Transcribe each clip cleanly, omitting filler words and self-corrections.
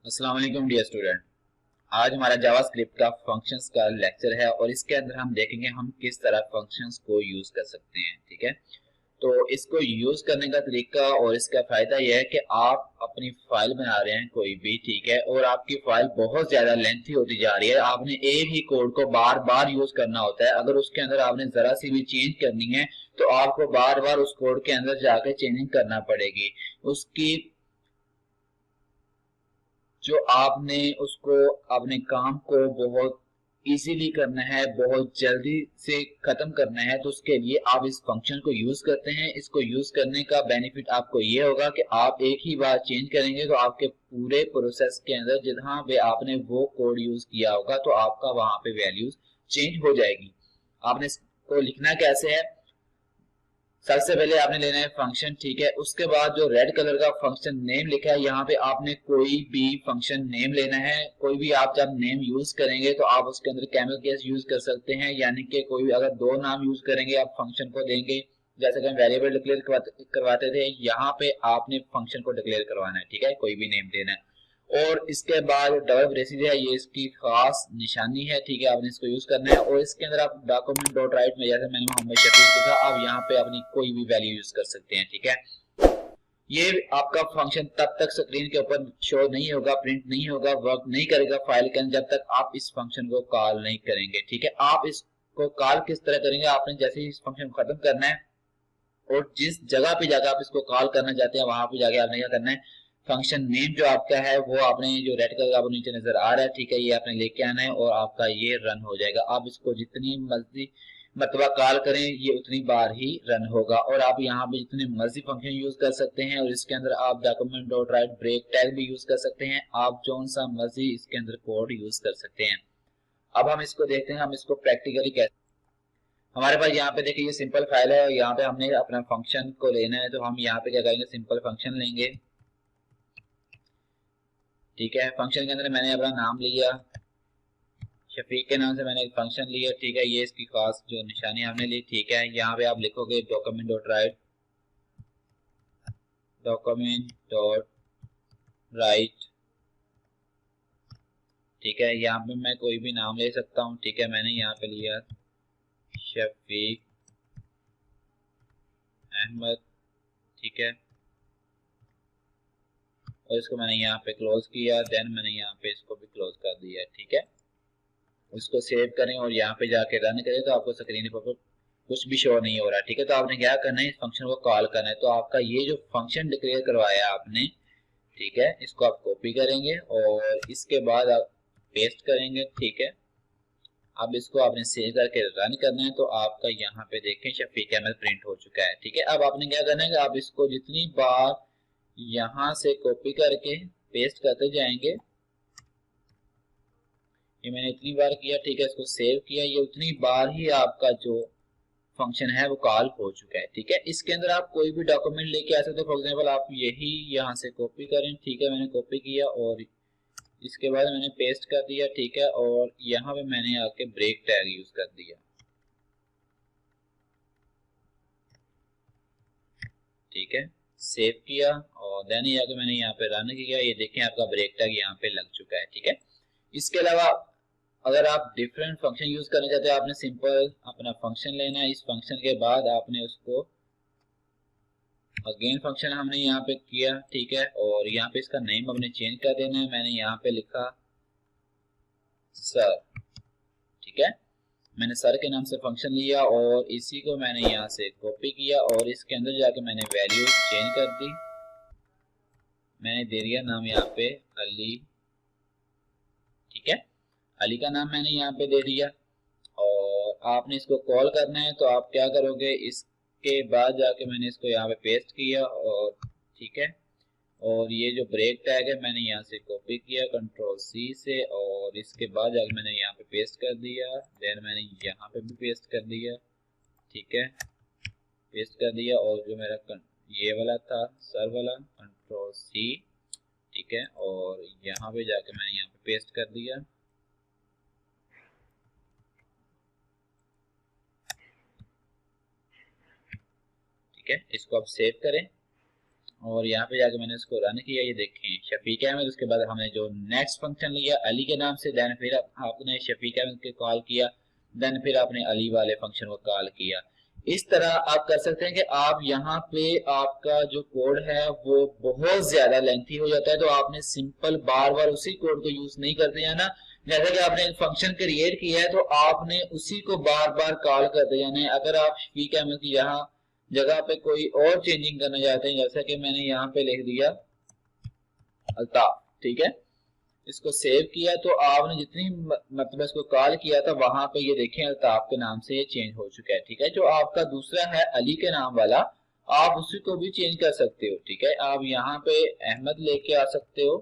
अस्सलाम वालेकुम dear student. आज हमारा जावास्क्रिप्ट का फंक्शंस का लेक्चर है और इसके अंदर हम देखेंगे हम किस तरह फंक्शंस को यूज कर सकते हैं। ठीक है, तो इसको यूज करने का तरीका और इसका फायदा यह है कि आप अपनी फाइल बना रहे हैं कोई भी, ठीक है, और आपकी फाइल बहुत ज्यादा लेंथी होती जा रही है। आपने एक ही कोड को बार बार यूज करना होता है। अगर उसके अंदर आपने जरा सी भी चेंज करनी है तो आपको बार बार उस कोड के अंदर जाकर चेंजिंग करना पड़ेगी। उसकी जो आपने उसको अपने काम को बहुत इजीली करना है, बहुत जल्दी से खत्म करना है, तो उसके लिए आप इस फंक्शन को यूज करते हैं। इसको यूज करने का बेनिफिट आपको ये होगा कि आप एक ही बार चेंज करेंगे तो आपके पूरे प्रोसेस के अंदर जहां पे आपने वो कोड यूज किया होगा तो आपका वहां पे वैल्यूज चेंज हो जाएगी। आपने इसको लिखना कैसे है? सबसे पहले आपने लेना है फंक्शन, ठीक है। उसके बाद जो रेड कलर का फंक्शन नेम लिखा है यहाँ पे आपने कोई भी फंक्शन नेम लेना है। कोई भी आप जब नेम यूज करेंगे तो आप उसके अंदर कैमल केस यूज कर सकते हैं, यानी कि कोई भी अगर दो नाम यूज करेंगे आप फंक्शन को देंगे। जैसे कि हम वेरिएबल डिक्लेयर करवाते थे, यहाँ पे आपने फंक्शन को डिक्लेयर करवाना है, ठीक है, कोई भी नेम देना है। और इसके बाद डबल ब्रेसिस है, ये इसकी खास निशानी है, ठीक है, आपने इसको यूज करना है। और इसके अंदर आप डॉक्यूमेंट डॉट राइट में जैसे मैंने मोहम्मद शफीक लिखा, आप यहाँ पे अपनी कोई भी वैल्यू यूज कर सकते हैं, ठीक है। ये आपका फंक्शन तब तक स्क्रीन के ऊपर शो नहीं होगा, प्रिंट नहीं होगा, वर्क नहीं करेगा फाइल के अंदर जब तक आप इस फंक्शन को कॉल नहीं करेंगे, ठीक है। आप इसको कॉल किस तरह करेंगे? आपने जैसे ही इस फंक्शन को खत्म करना है और जिस जगह पे जाकर आप इसको कॉल करना चाहते हैं वहां पे जाके आपने क्या करना है, फंक्शन नेम जो आपका है वो आपने जो रेड कलर का आपको नीचे नजर आ रहा है, ठीक है, ये आपने लेके आना है और आपका ये रन हो जाएगा। आप इसको जितनी मर्जी मरतबा कॉल करें ये उतनी बार ही रन होगा। और आप यहाँ पे जितने मर्जी फंक्शन यूज कर सकते हैं और इसके अंदर आप document dot write break tag भी यूज कर सकते हैं। आप जो सा मर्जी इसके अंदर कोड यूज कर सकते हैं। अब हम इसको देखते हैं हम इसको प्रैक्टिकली कैसे। हमारे पास यहाँ पे देखिए ये सिंपल फाइल है और यहाँ पे हमने अपना फंक्शन को लेना है, तो हम यहाँ पे क्या करेंगे, सिंपल फंक्शन लेंगे, ठीक है। फंक्शन के अंदर मैंने अपना नाम लिया, शफीक के नाम से मैंने एक फंक्शन लिया, ठीक है। ये इसकी खास जो निशानी हमने ली, ठीक है। यहाँ पे आप लिखोगे document dot right, document dot right, ठीक है। यहाँ पे मैं कोई भी नाम ले सकता हूँ, ठीक है। मैंने यहाँ पे लिया शफीक अहमद, ठीक है। और इसको मैंने यहाँ पे क्लोज किया, देन मैंने यहाँ पे इसको भी क्लोज कर दिया, ठीक है। उसको सेव करें और यहाँ पे जाके रन करें तो आपको स्क्रीन पर कुछ भी शो नहीं हो रहा, ठीक है। तो आपने क्या करना है, इस फंक्शन को कॉल करना है। तो आपका ये जो फंक्शन डिक्लेयर करवाया आपने, ठीक है, इसको आप कॉपी करेंगे और इसके बाद आप पेस्ट करेंगे, ठीक है। अब इसको आपने सेव करके रन करना है तो आपका यहाँ पे देखें शफीक अहमद प्रिंट हो चुका है, ठीक है। अब आपने क्या करना है कि आप इसको जितनी बार यहाँ से कॉपी करके पेस्ट करते जाएंगे, ये मैंने इतनी बार किया, ठीक है, इसको सेव किया, ये उतनी बार ही आपका जो फंक्शन है वो कॉल हो चुका है, ठीक है। इसके अंदर आप कोई भी डॉक्यूमेंट लेके आ सकते हो। फॉर एग्जांपल आप यही यहाँ से कॉपी करें, ठीक है, मैंने कॉपी किया और इसके बाद मैंने पेस्ट कर दिया, ठीक है। और यहाँ पे मैंने आके ब्रेक टैग यूज कर दिया, ठीक है, सेव किया और देन ही आके मैंने यहाँ पे रन किया। ये देखें आपका ब्रेक टैग यहाँ पे लग चुका है, ठीक है। इसके अलावा अगर आप डिफरेंट फंक्शन यूज करना चाहते हैं, आपने सिंपल अपना फंक्शन लेना है। इस फंक्शन के बाद आपने उसको अगेन फंक्शन हमने यहाँ पे किया, ठीक है, और यहाँ पे इसका नेम हमने चेंज कर देना है। मैंने यहाँ पे लिखा सर, ठीक है। मैंने सर के नाम से फंक्शन लिया और इसी को मैंने यहाँ से कॉपी किया और इसके अंदर जाके मैंने वैल्यू चेंज कर दी। मैंने दे दिया नाम यहाँ पे अली, ठीक है, अली का नाम मैंने यहाँ पे दे दिया। और आपने इसको कॉल करना है तो आप क्या करोगे, इसके बाद जाके मैंने इसको यहाँ पे पेस्ट किया और ठीक है। और ये जो ब्रेक टैग है मैंने यहाँ से कॉपी किया कंट्रोल सी से और इसके बाद जाके मैंने यहाँ पे पेस्ट कर दिया, देन मैंने यहाँ पे भी पेस्ट कर दिया, ठीक है, पेस्ट कर दिया। और जो मेरा ये वाला था सर वाला, कंट्रोल सी, ठीक है, और यहाँ पे जाके मैंने यहाँ पे पेस्ट कर दिया, ठीक है। इसको आप सेव करें और यहाँ पे जाके मैंने इसको रन किया, ये देखें शफीक अहमद। उसके बाद हमने जो नेक्स्ट फंक्शन लिया अली के नाम से, देन फिर आपने शफीक अहमद के कॉल किया, देन फिर आपने अली वाले फंक्शन को कॉल किया। इस तरह आप कर सकते हैं कि आप यहाँ पे आपका जो कोड है वो बहुत ज्यादा लेंथी हो जाता है, तो आपने सिंपल बार बार उसी कोड को यूज नहीं करते जाना। जैसे कि आपने फंक्शन क्रिएट किया है तो आपने उसी को बार बार कॉल करते जाना है। अगर आप शफीक अहमद की यहाँ जगह पे कोई और चेंजिंग करना चाहते हैं, जैसा कि मैंने यहाँ पे लिख दिया अल्ताफ, ठीक है, इसको सेव किया, तो आपने जितनी मतलब इसको कॉल किया था वहां पे ये देखें अल्ताफ के नाम से ये चेंज हो चुका है, ठीक है। जो आपका दूसरा है अली के नाम वाला, आप उसी को भी चेंज कर सकते हो, ठीक है। आप यहाँ पे अहमद लेके आ सकते हो,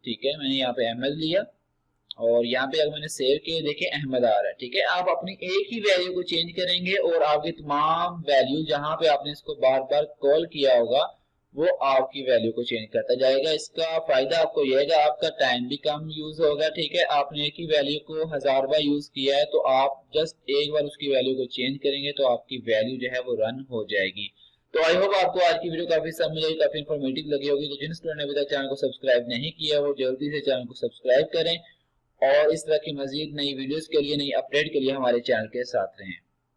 ठीक है। मैंने यहाँ पे अहमद लिया और यहाँ पे अगर मैंने सेव किया देखें अहमद आ रहा है, ठीक है। आप अपनी एक ही वैल्यू को चेंज करेंगे और आपकी तमाम वैल्यू जहां पे आपने इसको बार बार कॉल किया होगा वो आपकी वैल्यू को चेंज करता जाएगा। इसका फायदा आपको यह है कि आपका टाइम भी कम यूज होगा, ठीक है। आपने एक ही वैल्यू को 1000 बार यूज किया है तो आप जस्ट एक बार उसकी वैल्यू को चेंज करेंगे तो आपकी वैल्यू जो है वो रन हो जाएगी। तो आई होप आपको आज की वीडियो काफी समझ आई, काफी इन्फॉर्मेटिव लगी होगी। तो जिन स्टूडेंट ने अभी तक चैनल को सब्सक्राइब नहीं किया वो जल्दी से चैनल को सब्सक्राइब करें और इस तरह की मजीद नई वीडियोस के लिए, नई अपडेट के लिए हमारे चैनल के साथ रहें।